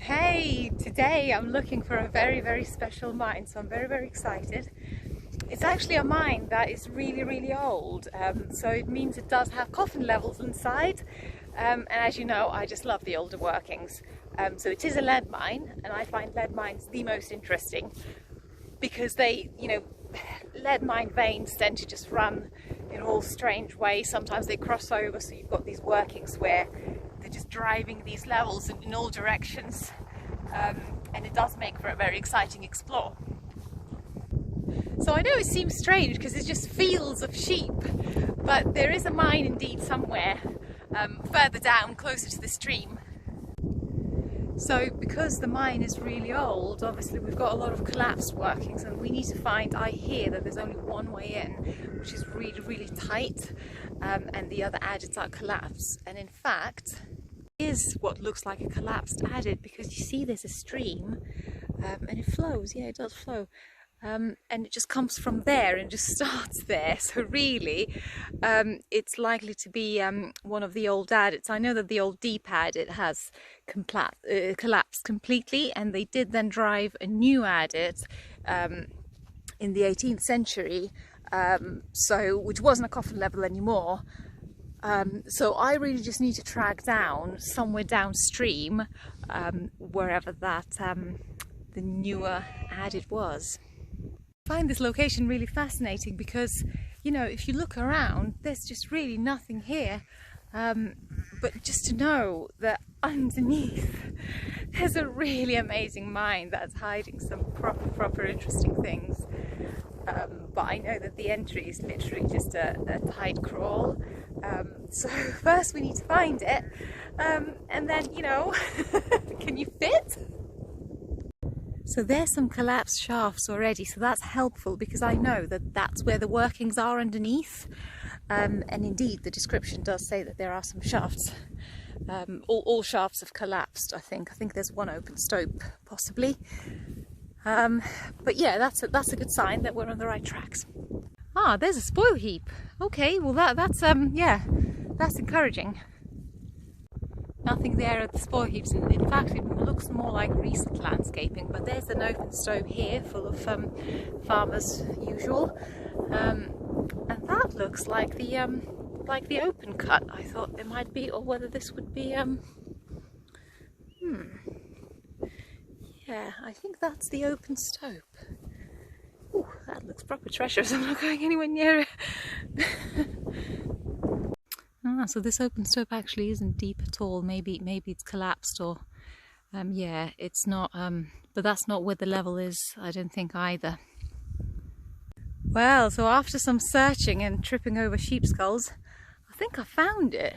Hey, today I'm looking for a very special mine, so I'm very excited. It's actually a mine that is really old, so it means it does have coffin levels inside, and as you know, I just love the older workings. So it is a lead mine, and I find lead mines the most interesting because lead mine veins tend to just run in all strange ways. Sometimes they cross over, so you've got these workings where they're just driving these levels in all directions, and it does make for a very exciting explore. So I know it seems strange because it's just fields of sheep, but there is a mine indeed somewhere further down, closer to the stream. So because the mine is really old, obviously we've got a lot of collapsed workings, and we need to find, I hear that there's only one way in, which is really tight, and the other adits are collapsed. And in fact, is what looks like a collapsed adit, because you see there's a stream, and it flows, yeah, it does flow. And it just comes from there and just starts there. So really, it's likely to be one of the old adits. I know that the old deep adit has collapsed completely, and they did then drive a new adit in the 18th century, which wasn't a coffin level anymore. So I really just need to track down somewhere downstream, wherever that the newer adit was. I find this location really fascinating because, you know, if you look around, there's just really nothing here, but just to know that underneath there's a really amazing mine that's hiding some proper interesting things. But I know that the entry is literally just a tide crawl, so first we need to find it, and then, you know, can you fit? So there's some collapsed shafts already, so that's helpful because I know that that's where the workings are underneath, and indeed the description does say that there are some shafts. All shafts have collapsed, I think. I think there's one open stope, possibly. But yeah, that's a good sign that we're on the right tracks. Ah, there's a spoil heap. Okay, well that's yeah, that's encouraging. Nothing there at the spoil heaps. In fact, it looks more like recent landscaping, but there's an open stope here full of farmers usual, and that looks like the open cut I thought there might be, or whether this would be yeah, I think that's the open stope. Ooh, that looks proper treacherous. I'm not going anywhere near it. Ah, so this open stope actually isn't deep at all. Maybe it's collapsed, or yeah, it's not. But that's not where the level is, I don't think, either. Well, so after some searching and tripping over sheep skulls, I think I found it.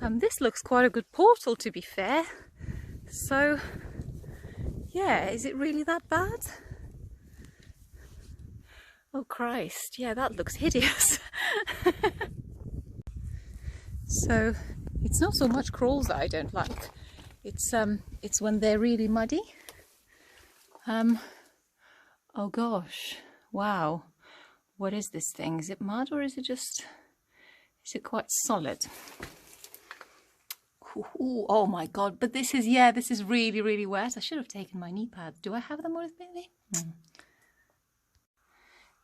This looks quite a good portal, to be fair. So yeah, is it really that bad? Oh Christ, yeah, that looks hideous. So it's not so much crawls that I don't like. It's when they're really muddy. Oh gosh, wow. What is this thing? Is it mud, or is it quite solid? Ooh, oh my god, but this is really wet. I should have taken my knee pads. Do I have them with me?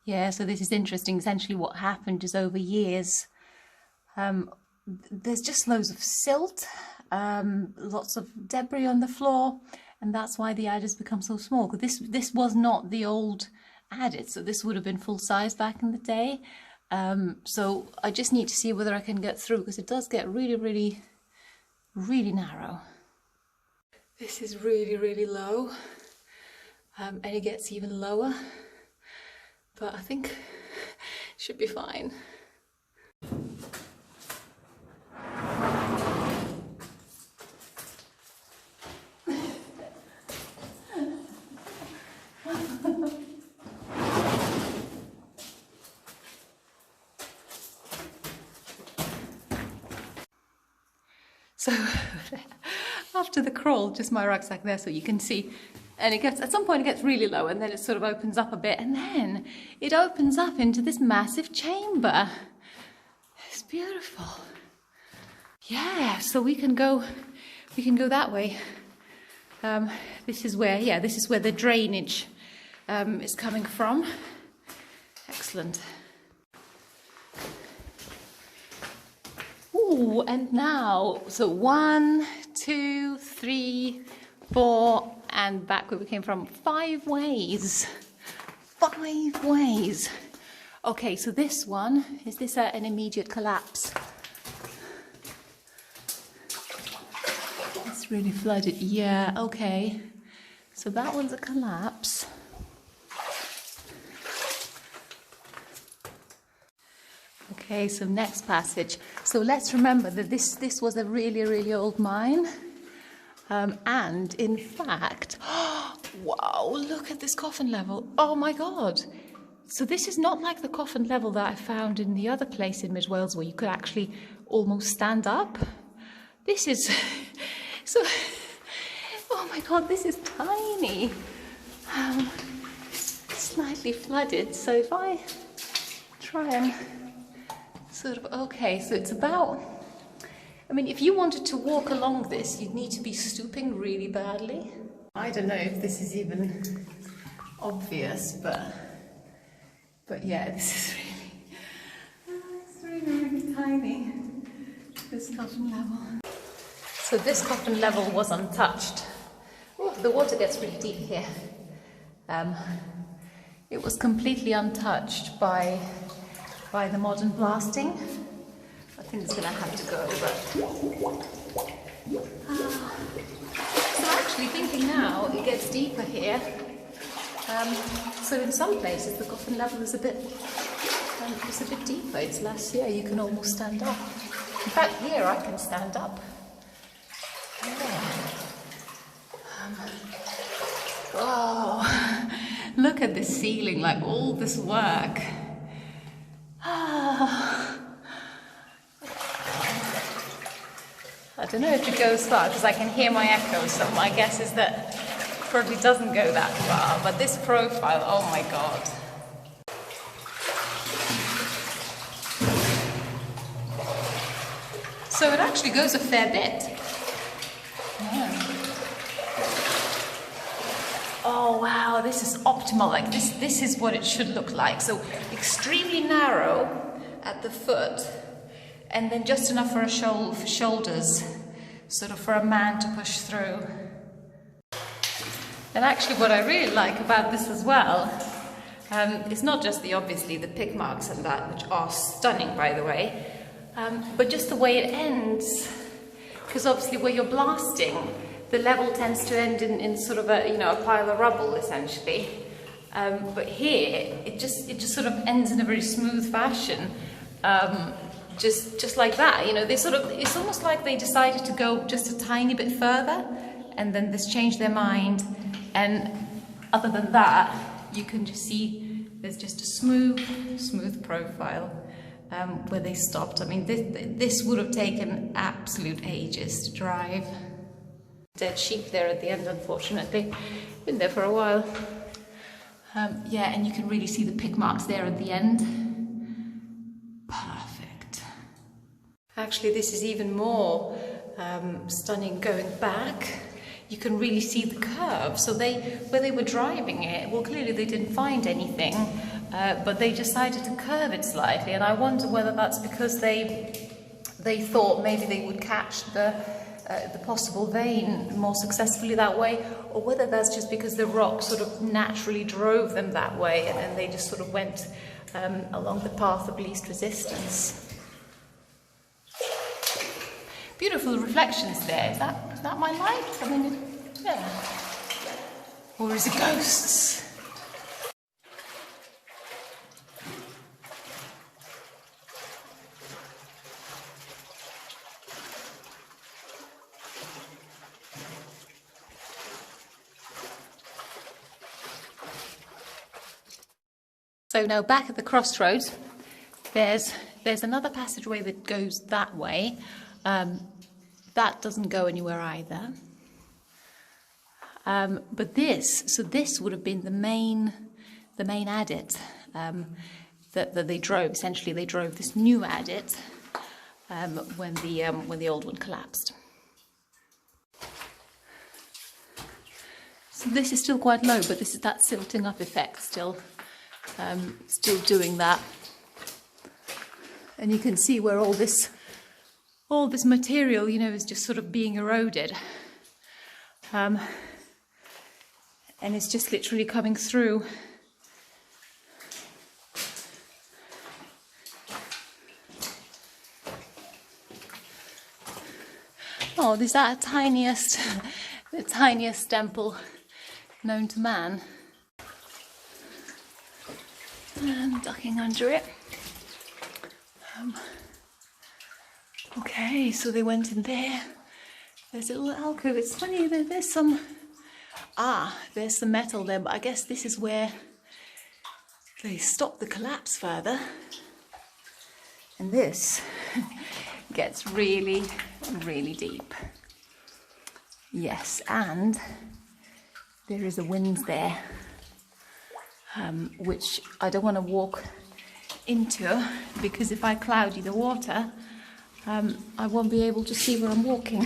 Yeah, so this is interesting. Essentially what happened is, over years, there's just loads of silt, lots of debris on the floor, and that's why the adits become so small. Because this was not the old adit, so this would have been full size back in the day. So I just need to see whether I can get through, because it does get really narrow. This is really low, and it gets even lower, but I think it should be fine. So after the crawl, just my rucksack there so you can see, and it gets, at some point it gets really low, and then it sort of opens up a bit, and then it opens up into this massive chamber. It's beautiful. Yeah, so we can go that way. This is where, yeah, this is where the drainage is coming from. Excellent. Ooh, and now, so 1, 2, 3, 4, and back where we came from, 5 ways. 5 ways. Okay, so this one, is this an immediate collapse? It's really flooded. Yeah, okay. So that one's a collapse. Okay, so next passage. So let's remember that this was a really, really old mine. And in fact, wow, look at this coffin level. Oh my God. So this is not like the coffin level that I found in the other place in Mid Wales where you could actually almost stand up. This is, so, oh my God, this is tiny. Slightly flooded. So if I try and sort of, okay, so it's about, I mean, if you wanted to walk along this, you'd need to be stooping really badly. I don't know if this is even obvious, but yeah, this is really, it's really, really tiny, this coffin level. So this coffin level was untouched. Oh, the water gets really deep here. It was completely untouched by the modern blasting. I think it's going to have to go, but so actually thinking now it gets deeper here. So in some places the coffin level is a bit deeper. It's less here. You can almost stand up. In fact, here I can stand up. Yeah. Oh, look at this ceiling! Like all this work. I don't know if it goes far because I can hear my echoes, so my guess is that it probably doesn't go that far, but this profile, oh my God. So it actually goes a fair bit. Yeah. Oh wow, this is optimal, like this is what it should look like. So extremely narrow at the foot, and then just enough for shoulders, sort of for a man to push through. And actually what I really like about this as well, it's not just obviously the pick marks and that, which are stunning by the way, but just the way it ends. Because obviously where you're blasting, the level tends to end in sort of a, a pile of rubble essentially. But here, it just sort of ends in a very smooth fashion. Just like that, it's almost like they decided to go just a tiny bit further and then this changed their mind, and other than that you can just see there's just a smooth profile where they stopped. I mean this would have taken absolute ages to drive. Dead sheep there at the end, unfortunately. Been there for a while. Yeah, and you can really see the pick marks there at the end. Perfect. Actually, this is even more stunning going back. You can really see the curve. So where they were driving it, well, clearly they didn't find anything, but they decided to curve it slightly. And I wonder whether that's because they thought maybe they would catch the possible vein more successfully that way, or whether that's just because the rock sort of naturally drove them that way, and then they just sort of went along the path of least resistance. Beautiful reflections there. Is that my light? I mean, yeah. Or is it ghosts? So now back at the crossroads, there's another passageway that goes that way. That doesn't go anywhere either. But this would have been the main adit that they drove. Essentially, they drove this new adit when the old one collapsed. So this is still quite low, but this is that silting up effect still doing that. And you can see where all this material, you know, is just sort of being eroded. And it's just literally coming through. Oh, is that the tiniest temple known to man? And ducking under it. Okay, so they went in there. There's a little alcove. It's funny, there's some... there's some metal there, but I guess this is where they stopped the collapse further. And this gets really, really deep. Yes, and there is a wind there, which I don't want to walk into, because if I cloudy the water, I won't be able to see where I'm walking.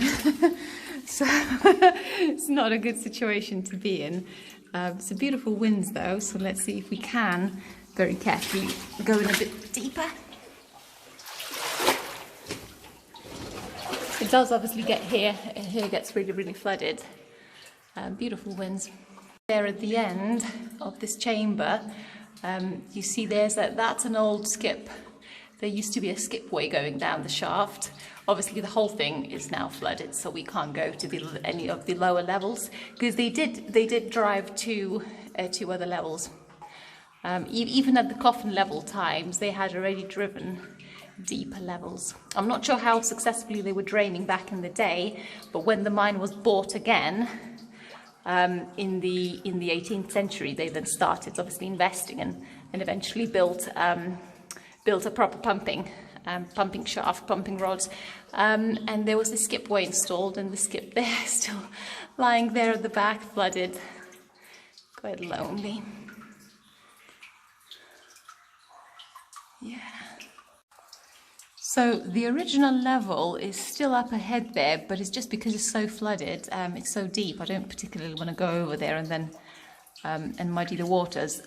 So it's not a good situation to be in. It's a beautiful wind though, so let's see if we can very carefully go in a bit deeper. It does obviously get here gets really, really flooded. Beautiful winds. There at the end of this chamber, you see that's an old skip. There used to be a skipway going down the shaft. Obviously the whole thing is now flooded, so we can't go to any of the lower levels, because they did drive to other levels. Even at the Coffin Level times, they had already driven deeper levels. I'm not sure how successfully they were draining back in the day, but when the mine was bought again in the 18th century, they then started obviously investing and eventually built a proper pumping shaft, pumping rods, and there was a skipway installed, and the skip there still lying there at the back, flooded, quite lonely. Yeah. So the original level is still up ahead there, but it's just because it's so flooded, it's so deep, I don't particularly want to go over there and then and muddy the waters,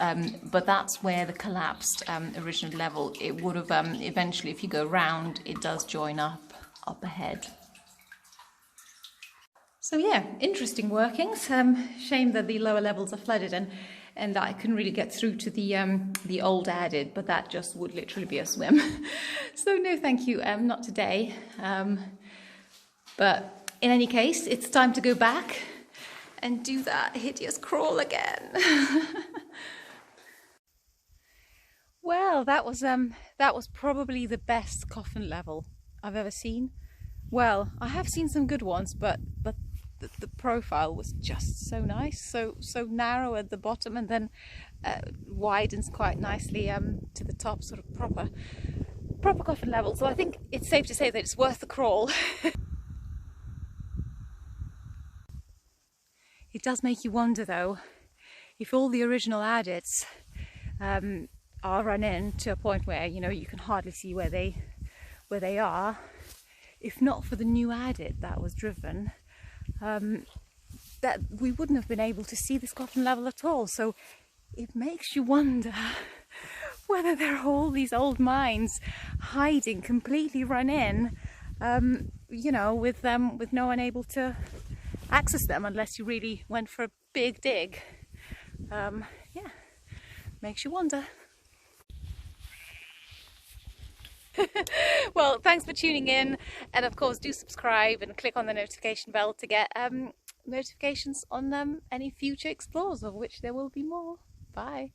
but that's where the collapsed original level, it would have eventually, if you go round, it does join up ahead. So yeah, interesting workings. Shame that the lower levels are flooded and that I couldn't really get through to the old added, but that just would literally be a swim. So no thank you, not today. But in any case, it's time to go back and do that hideous crawl again. Well, that was probably the best Coffin Level I've ever seen. Well, I have seen some good ones, but the profile was just so nice, so narrow at the bottom, and then widens quite nicely to the top, sort of proper Coffin Level. So I think it's safe to say that it's worth the crawl. It does make you wonder though, if all the original adits are run in to a point where, you know, you can hardly see where they are, if not for the new adit that was driven, that we wouldn't have been able to see this Coffin Level at all. So it makes you wonder whether there are all these old mines hiding, completely run in, you know, with no one able to access them unless you really went for a big dig. Yeah, makes you wonder. Well, thanks for tuning in, and of course do subscribe and click on the notification bell to get notifications on any future explores, of which there will be more. Bye.